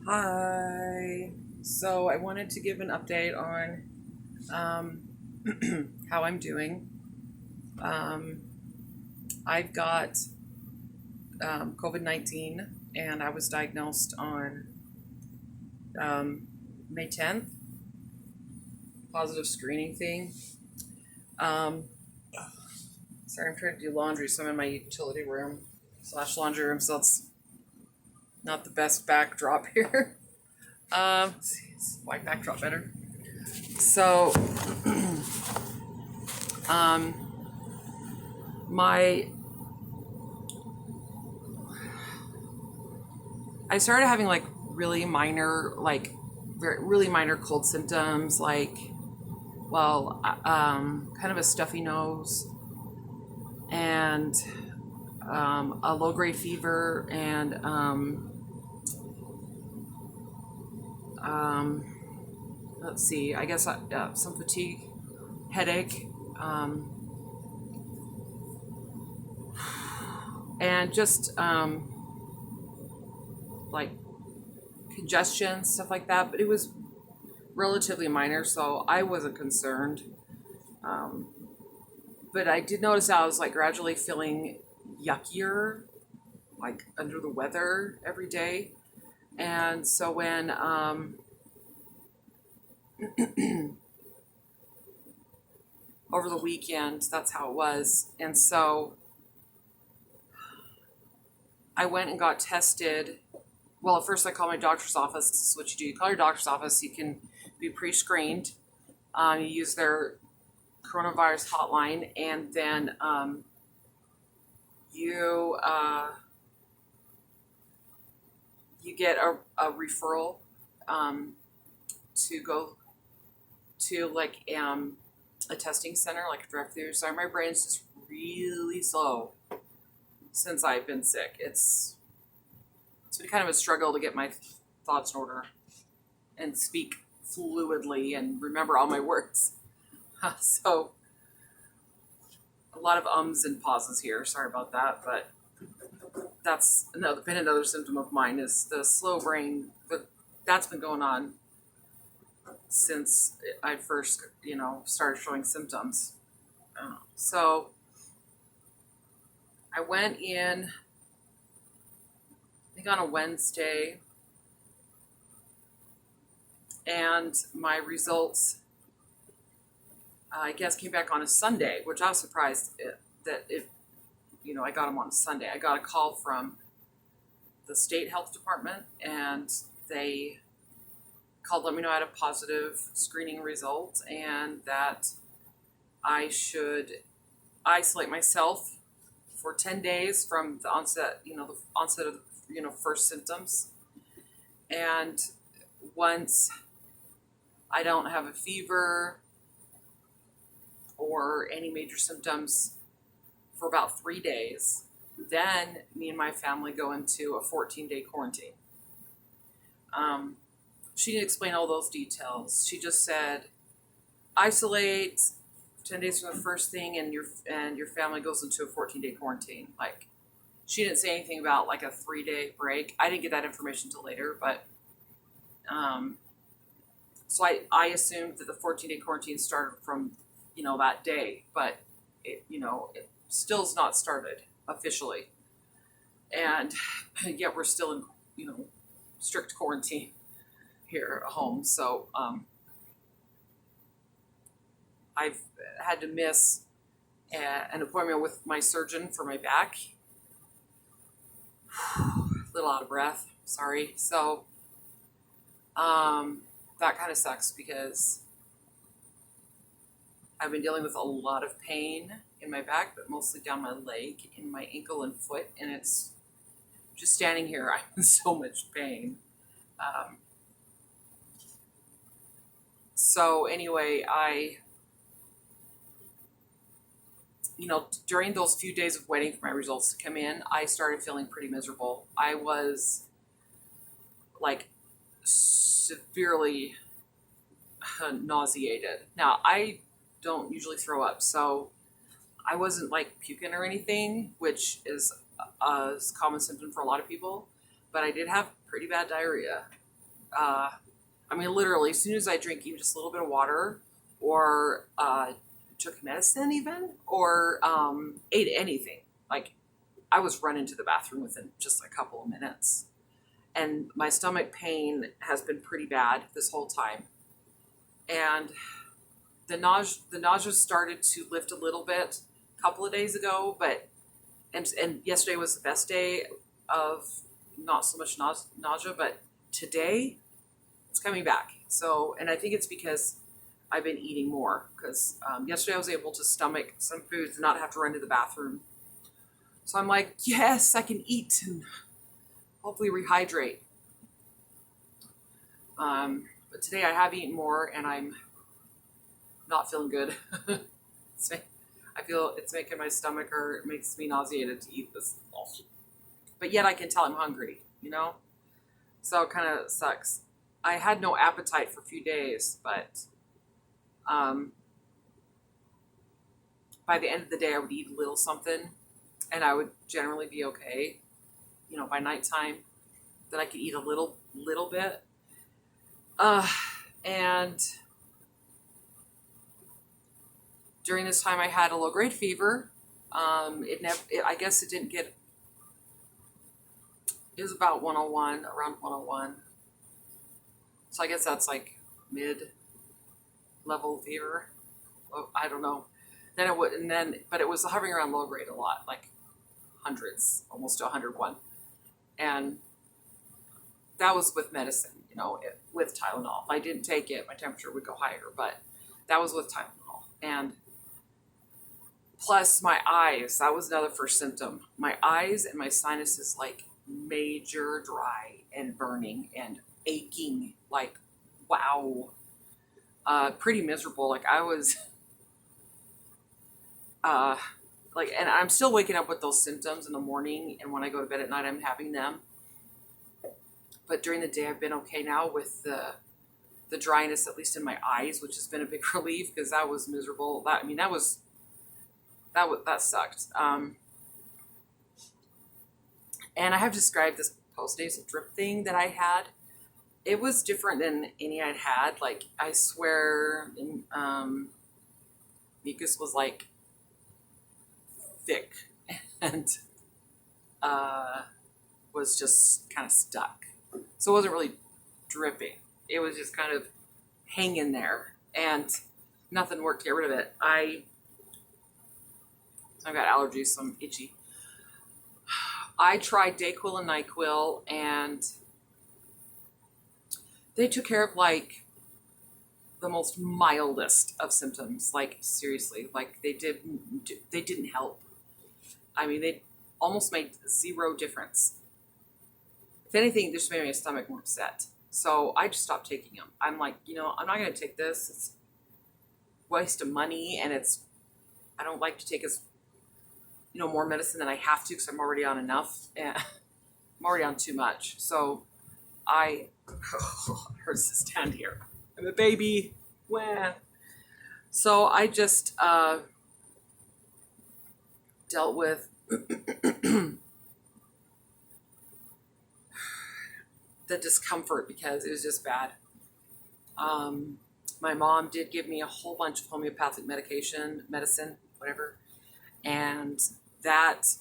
Hi. So I wanted to give an update on um, how I'm doing. Um, I've got COVID-19 and I was diagnosed on um, May 10th, positive screening thing. Um, sorry, I'm trying to do laundry, so I'm in my utility room slash laundry room, so it's not the best backdrop here. Let's see, is white backdrop better? So, um, my I started having like really minor, really minor cold symptoms, kind of a stuffy nose and a low grade fever and um, let's see, I guess some fatigue, headache, um, and just like congestion, stuff like that. But it was relatively minor, so I wasn't concerned. Um, but I did notice I was like gradually feeling yuckier, like under the weather every day. And so when over the weekend, that's how it was. And so I went and got tested. Well, at first I called my doctor's office. This is what you do. You call your doctor's office. You can be pre-screened. You use their coronavirus hotline, and then you you get a referral to go to a testing center, like a drive-through. Sorry, my brain's just really slow since I've been sick. It's been kind of a struggle to get my thoughts in order and speak fluidly and remember all my words. So a lot of ums and pauses here. Sorry about that, but been another symptom of mine is the slow brain. But that's been going on since I first, started showing symptoms. So I went in, I think on a Wednesday, and my results, I guess, came back on a Sunday, which I was surprised that I got them on a Sunday. I got a call from the state health department, and they called, let me know I had a positive screening result, and that I should isolate myself for 10 days from the onset, the onset of, first symptoms. And once I don't have a fever or any major symptoms for about 3 days, then me and my family go into a 14-day quarantine. She didn't explain all those details. She just said, isolate 10 days from the first thing, and your family goes into a 14-day quarantine. Like, she didn't say anything about like a 3-day break. I didn't get that information until later, but so I assumed that the 14-day quarantine started from that day, but it still's not started officially, and yet we're still in strict quarantine here at home. So I've had to miss an appointment with my surgeon for my back. A little out of breath, sorry. So that kind of sucks because I've been dealing with a lot of pain in my back, but mostly down my leg, in my ankle and foot, and it's just standing here, I'm in so much pain. So anyway, during those few days of waiting for my results to come in, I started feeling pretty miserable. I was like severely nauseated. Now, I don't usually throw up, so I wasn't like puking or anything, which is a common symptom for a lot of people, but I did have pretty bad diarrhea. I mean, literally, as soon as I drink even just a little bit of water, or took medicine, even, or ate anything, like I was running to the bathroom within just a couple of minutes. And my stomach pain has been pretty bad this whole time. And the nausea started to lift a little bit a couple of days ago, but and yesterday was the best day of not so much nausea, but today it's coming back. So, and I think it's because I've been eating more, because yesterday I was able to stomach some foods and not have to run to the bathroom. So I'm like, yes, I can eat and hopefully rehydrate. But today I have eaten more and I'm not feeling good. I feel it's making my stomach hurt. It makes me nauseated to eat this. But yet I can tell I'm hungry, So it kind of sucks. I had no appetite for a few days, but by the end of the day I would eat a little something and I would generally be okay. By nighttime, that I could eat a little bit. And during this time I had a low grade fever. I guess it didn't get, it was about 101, around 101. So I guess that's like mid-level fever. Well, I don't know. Then it would, but it was hovering around low grade a lot, like hundreds, almost to 101. And that was with medicine, with Tylenol. If I didn't take it, my temperature would go higher, but that was with Tylenol. And plus my eyes, that was another first symptom. My eyes and my sinuses, like major dry and burning and aching, like, wow. Pretty miserable. Like I was, and I'm still waking up with those symptoms in the morning, and when I go to bed at night, I'm having them. But during the day, I've been okay now with the dryness, at least in my eyes, which has been a big relief, because that was miserable. That sucked. And I have described this postnasal drip thing that I had. It was different than any I'd had. Like, I swear, mucus was like thick and was just kind of stuck. So it wasn't really dripping. It was just kind of hanging there, and nothing worked to get rid of it. I've got allergies, so I'm itchy. I tried Dayquil and NyQuil, and they took care of like the most mildest of symptoms. Like, seriously, like they didn't help. I mean, they almost made zero difference. If anything, they just made my stomach more upset. So I just stopped taking them. I'm like, I'm not going to take this. It's a waste of money, and I don't like to take more medicine than I have to, because I'm already on enough. And I'm already on too much. So it hurts to stand here. I'm a baby. Wah. So I just dealt with the discomfort, because it was just bad. My mom did give me a whole bunch of homeopathic medicine, whatever. And that,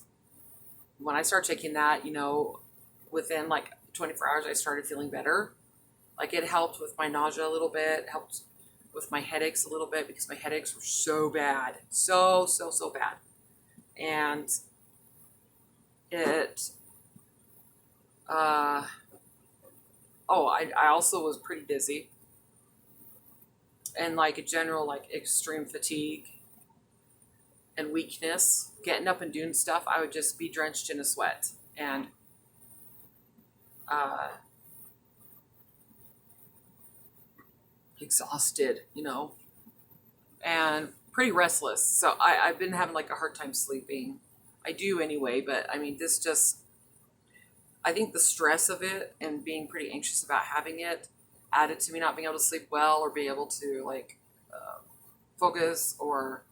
when I started taking that, within like 24 hours, I started feeling better. Like, it helped with my nausea a little bit, helped with my headaches a little bit, because my headaches were so bad. So bad. And it, I also was pretty dizzy, and like a general, like, extreme fatigue and weakness. Getting up and doing stuff, I would just be drenched in a sweat, and exhausted, and pretty restless. So I've been having like a hard time sleeping. I do anyway, but I mean, I think the stress of it and being pretty anxious about having it added to me not being able to sleep well, or be able to focus, or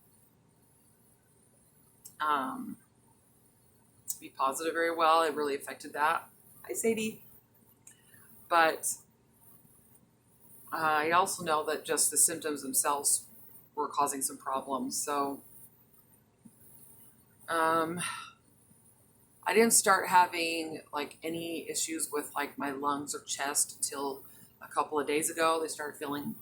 be positive very well. It really affected that. Hi, Sadie. But I also know that just the symptoms themselves were causing some problems. So I didn't start having like any issues with like my lungs or chest until a couple of days ago. They started feeling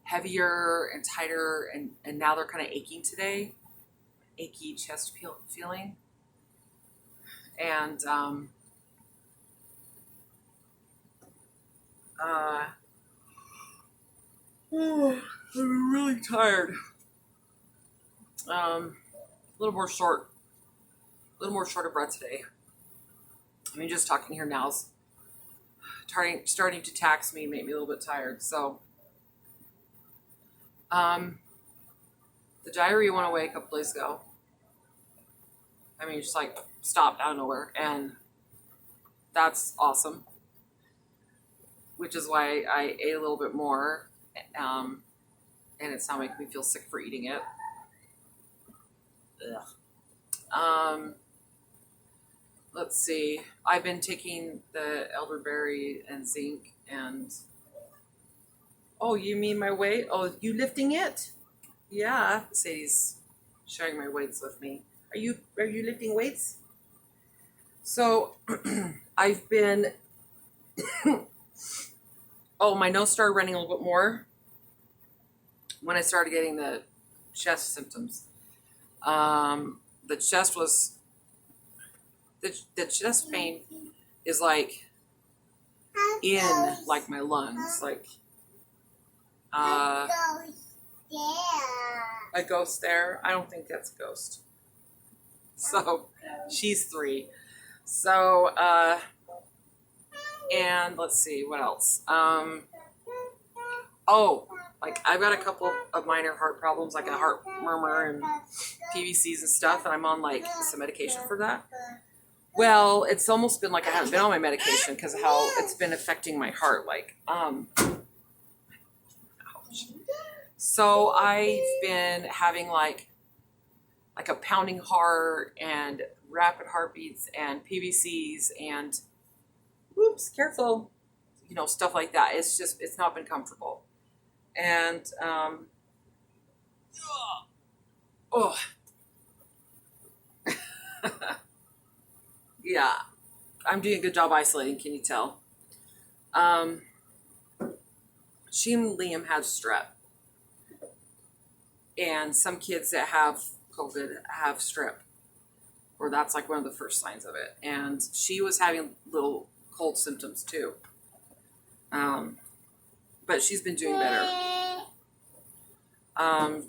heavier and tighter, and now they're kind of aching today, achy chest feeling. And I'm really tired. A little more short of breath today. I mean, just talking here now is starting to tax me, make me a little bit tired. So, the diarrhea went away a couple days ago. I mean, just like stopped out of nowhere, and that's awesome. Which is why I ate a little bit more, and it's not making me feel sick for eating it. Ugh. Let's see. I've been taking the elderberry and zinc and. Oh, you mean my weight? Oh, you lifting it? Yeah, Sadie's sharing my weights with me. Are you lifting weights? So I've been. Oh, my nose started running a little bit more when I started getting the chest symptoms. The chest was the chest pain is like in like my lungs, like a ghost there. I don't think that's a ghost. So she's 3. So and let's see what else. Oh, like I've got a couple of minor heart problems, like a heart murmur and PVCs and stuff, and I'm on like some medication for that. Well, it's almost been like I haven't been on my medication because of how it's been affecting my heart. Like, ouch. So I've been having like a pounding heart and rapid heartbeats and PVCs and whoops, careful, stuff like that. It's not been comfortable. And oh yeah, I'm doing a good job isolating. Can you tell? She and Liam have strep, and some kids that have COVID have strep, or that's like one of the first signs of it. And she was having little cold symptoms too. But she's been doing better.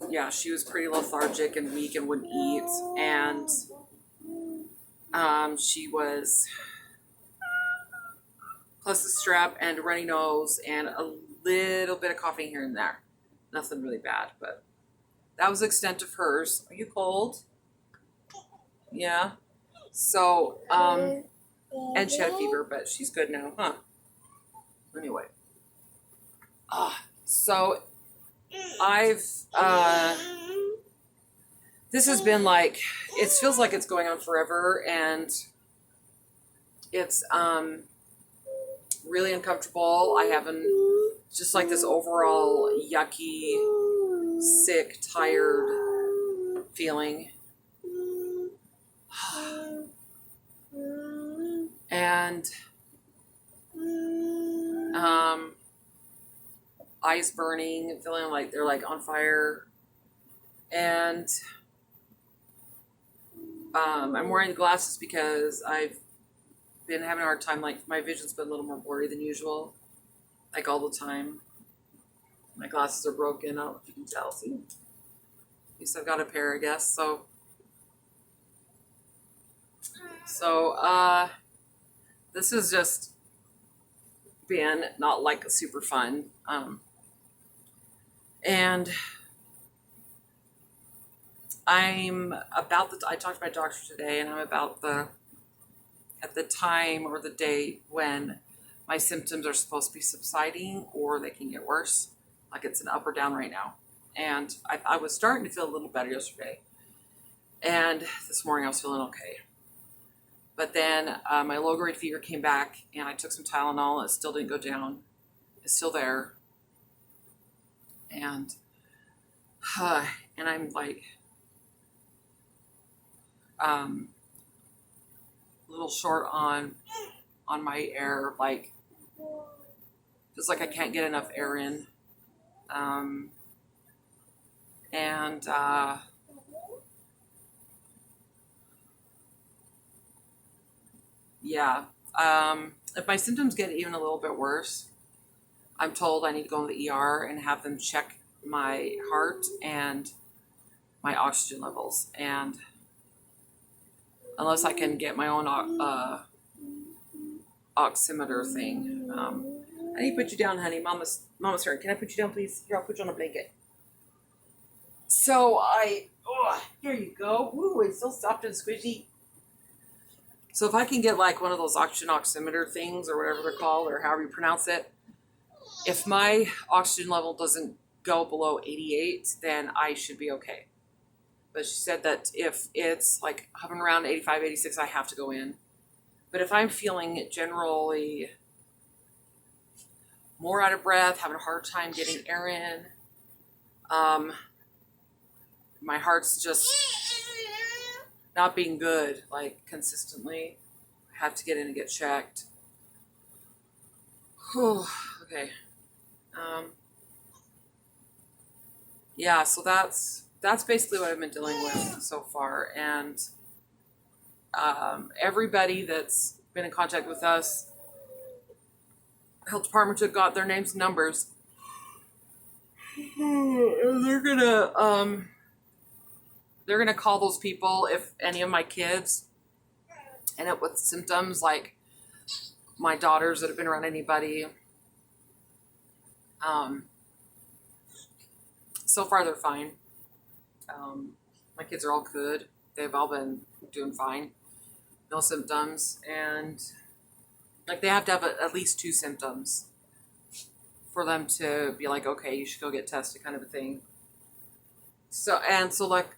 Yeah, she was pretty lethargic and weak and wouldn't eat, and she was plus the strep and a runny nose and a little bit of coughing here and there. Nothing really bad, but that was the extent of hers. Are you cold? Yeah. So, and she had a fever, but she's good now, huh? Anyway. So I've, this has been like, it feels like it's going on forever, and it's, really uncomfortable. I haven't, just like this overall yucky, sick, tired feeling. And, eyes burning, feeling like they're like on fire. And, I'm wearing glasses because I've been having a hard time, like my vision's been a little more blurry than usual, like all the time. My glasses are broken. I don't know if you can tell. See, at least I've got a pair, I guess. So this has just been not like super fun. And I talked to my doctor today, and I'm about at the time or the day when my symptoms are supposed to be subsiding, or they can get worse. Like it's an up or down right now. And I was starting to feel a little better yesterday. And this morning I was feeling okay. But then my low-grade fever came back, and I took some Tylenol, and it still didn't go down. It's still there. and and I'm like a little short on my air, like just like I can't get enough air in, and yeah. If my symptoms get even a little bit worse, I'm told I need to go to the ER and have them check my heart and my oxygen levels. And unless I can get my own oximeter thing, I need to put you down, honey. Mama's hurt. Can I put you down, please? Here, I'll put you on a blanket. So here you go. Woo, it's so soft and squishy. So if I can get like one of those oxygen oximeter things or whatever they're called, or however you pronounce it, if my oxygen level doesn't go below 88, then I should be okay. But she said that if it's like hovering around 85, 86, I have to go in. But if I'm feeling generally more out of breath, having a hard time getting air in, my heart's just not being good, like consistently, I have to get in and get checked. Whew, okay. Yeah, so that's basically what I've been dealing with so far. And everybody that's been in contact with us, health department took got their names and numbers. And they're gonna call those people if any of my kids end up with symptoms, like my daughters that have been around anybody. So far they're fine. My kids are all good. They've all been doing fine. No symptoms. And like they have to have at least 2 symptoms for them to be like, okay, you should go get tested, kind of a thing. So like,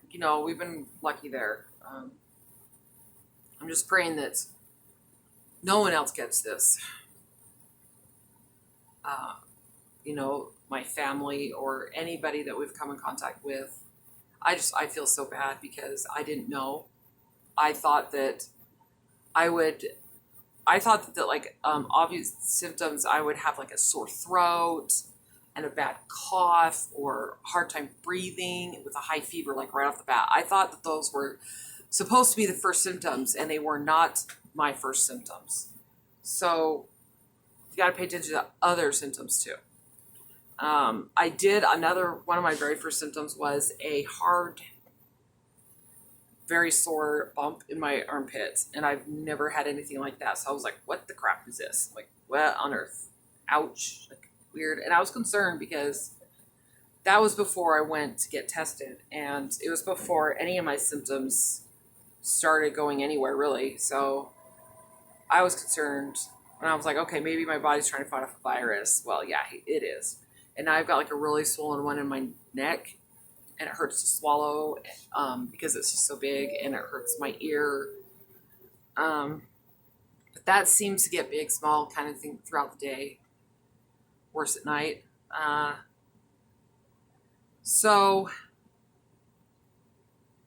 we've been lucky there. I'm just praying that no one else gets this. My family or anybody that we've come in contact with. I feel so bad because I didn't know. I thought that like obvious symptoms, I would have like a sore throat and a bad cough or hard time breathing with a high fever, like right off the bat. I thought that those were supposed to be the first symptoms, and they were not my first symptoms. So you got to pay attention to other symptoms too. I did one of my very first symptoms was a hard, very sore bump in my armpit, and I've never had anything like that. So I was like, what the crap is this? Like, what on earth? Ouch. Like, weird. And I was concerned because that was before I went to get tested, and it was before any of my symptoms started going anywhere, really. So I was concerned, and I was like, okay, maybe my body's trying to fight off a virus. Well, yeah, it is. And now I've got like a really swollen one in my neck, and it hurts to swallow because it's just so big, and it hurts my ear. But that seems to get big, small kind of thing throughout the day. Worse at night. So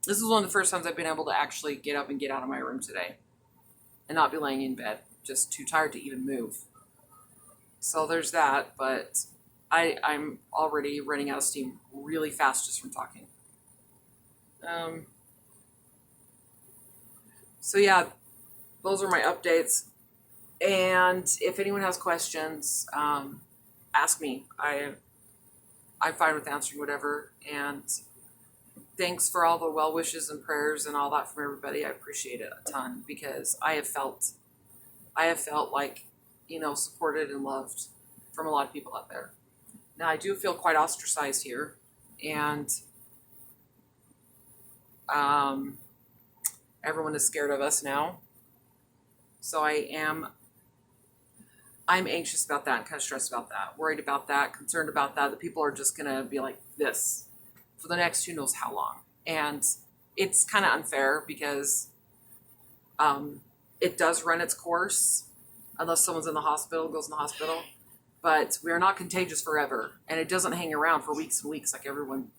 this is one of the first times I've been able to actually get up and get out of my room today and not be laying in bed, just too tired to even move. So there's that, but I'm already running out of steam really fast just from talking. So yeah, those are my updates. And if anyone has questions, ask me. I'm fine with answering whatever. And thanks for all the well wishes and prayers and all that from everybody. I appreciate it a ton because I have felt like, supported and loved from a lot of people out there. Now, I do feel quite ostracized here, and everyone is scared of us now. So I'm anxious about that and kind of stressed about that, worried about that, concerned about that. The people are just going to be like this for the next who knows how long. And it's kind of unfair because it does run its course unless someone's in the hospital, goes in the hospital. but we're not contagious forever, and it doesn't hang around for weeks and weeks like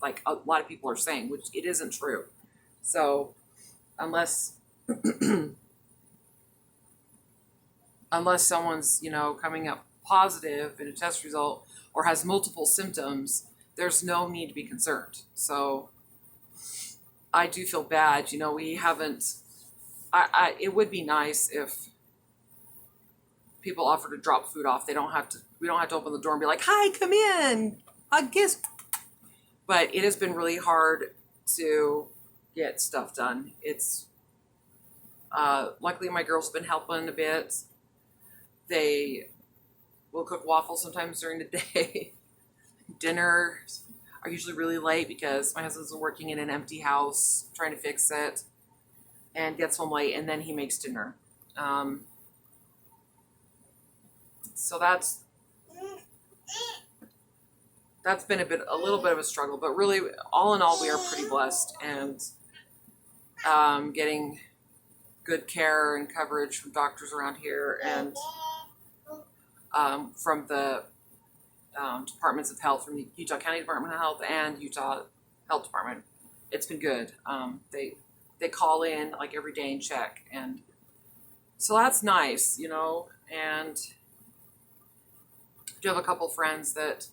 like a lot of people are saying, which it isn't true. So unless unless someone's, coming up positive in a test result or has multiple symptoms, there's no need to be concerned. So I do feel bad. We haven't, it would be nice if people offer to drop food off. We don't have to open the door and be like, hi, come in, I guess. But it has been really hard to get stuff done. It's, luckily my girls have been helping a bit. They will cook waffles sometimes during the day. Dinners are usually really late because my husband's working in an empty house trying to fix it and gets home late, and then he makes dinner. So that's been a little bit of a struggle, but really all in all we are pretty blessed and getting good care and coverage from doctors around here and from the departments of health, from the Utah County Department of Health and Utah Health Department. It's been good. They call in like every day and check, and so that's nice, and I do have a couple friends that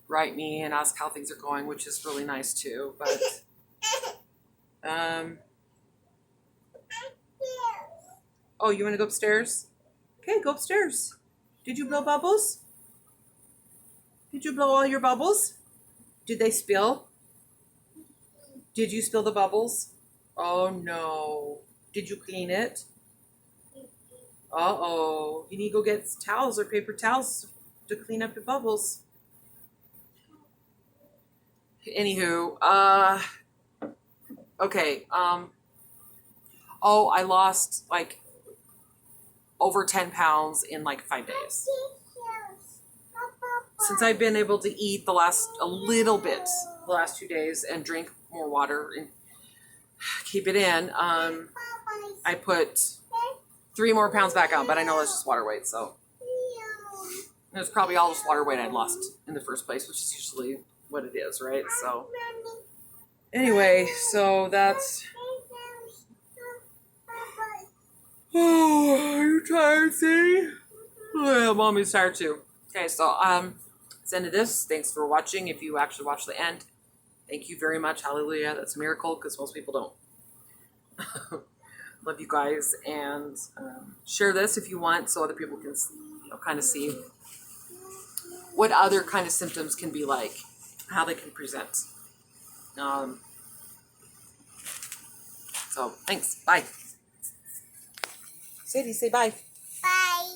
write me and ask how things are going, which is really nice too. But oh, you want to go upstairs? Okay, go upstairs. Did you blow bubbles? Did you blow all your bubbles? Did they spill? Did you spill the bubbles? Oh no. Did you clean it? Uh-oh. You need to go get towels or paper towels to clean up your bubbles. Anywho, okay. Oh, I lost like over 10 pounds in like 5 days. Since I've been able to eat a little bit the last 2 days and drink more water and keep it in, I put 3 more pounds back on, but I know that's just water weight, so it was probably all just water weight I'd lost in the first place, which is usually what it is, right? So anyway, so that's... Oh, are you tired, Sadie? Oh, yeah, Mommy's tired too. Okay, so that's the end of this. Thanks for watching. If you actually watch the end, thank you very much. Hallelujah. That's a miracle because most people don't. Love you guys, and share this if you want so other people can kind of see what other kind of symptoms can be like, how they can present. So thanks. Bye. Sadie, say bye. Bye.